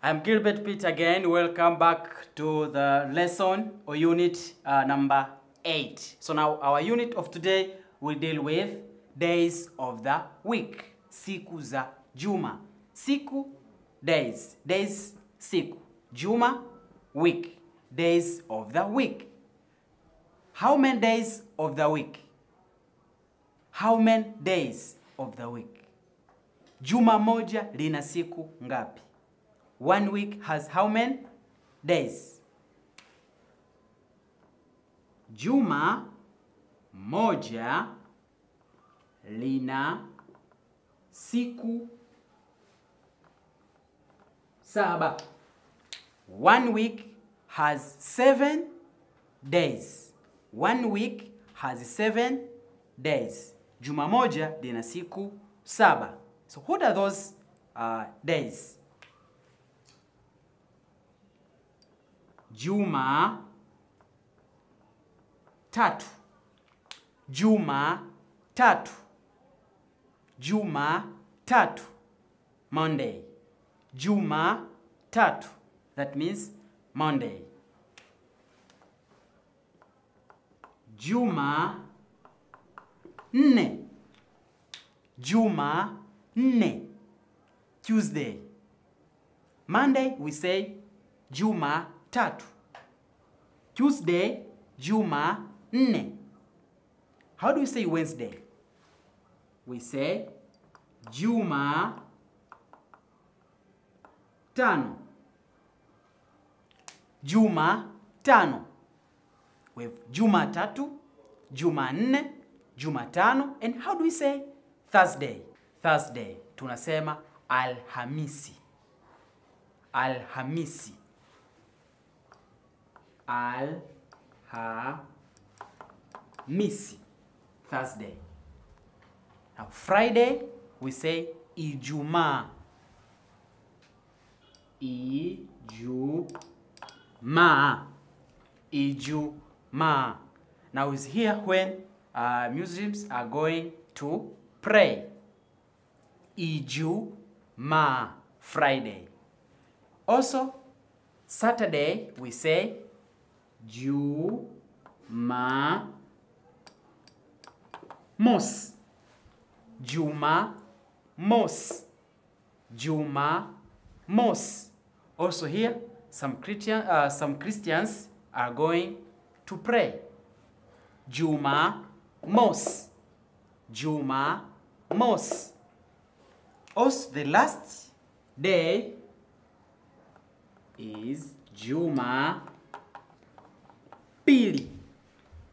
I'm Gilbert Pitt again. Welcome back to the lesson or unit number 8. So now our unit of today will deal with days of the week. Siku za juma. Siku, days. Days, siku. Juma, week. Days of the week. How many days of the week? How many days of the week? Juma moja lina siku ngapi? One week has how many days? Juma moja lina siku saba. One week has 7 days. One week has 7 days. Juma moja lina siku saba. So what are those days? Juma tatu. Juma tatu. Juma tatu. Monday. Juma tatu. That means Monday. Juma nne. Juma nne. Tuesday. Monday we say Juma tatu. Tuesday, Juma nne. How do we say Wednesday? We say Juma tano. Juma tano. We have Juma tatu, Juma nne, Juma tano. And how do we say Thursday? Thursday. Tunasema Alhamisi. Alhamisi. Al-ha-misi. Thursday. Now Friday we say Ijumaa. Ijumaa. Ijumaa. Now is here when Muslims are going to pray. Ijumaa. Friday. Also Saturday we say Juma mos. Juma mos. Juma mos. Also here some Christians are going to pray. Juma mos. Juma mos. Also the last day is Juma pili.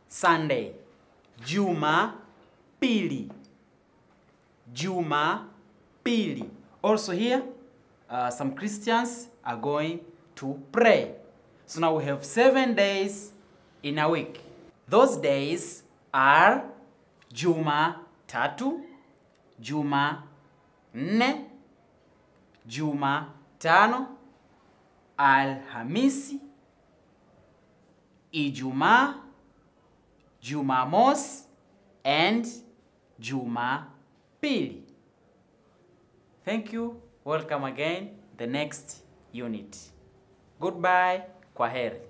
Sunday. Juma pili. Juma pili. Also here, some Christians are going to pray. So now we have 7 days in a week. Those days are Juma tatu, Juma nne, Juma tano, Alhamisi, Ijumaa, Jumamos, and Jumapili. Thank you. Welcome again. The next unit. Goodbye. Kwaheri.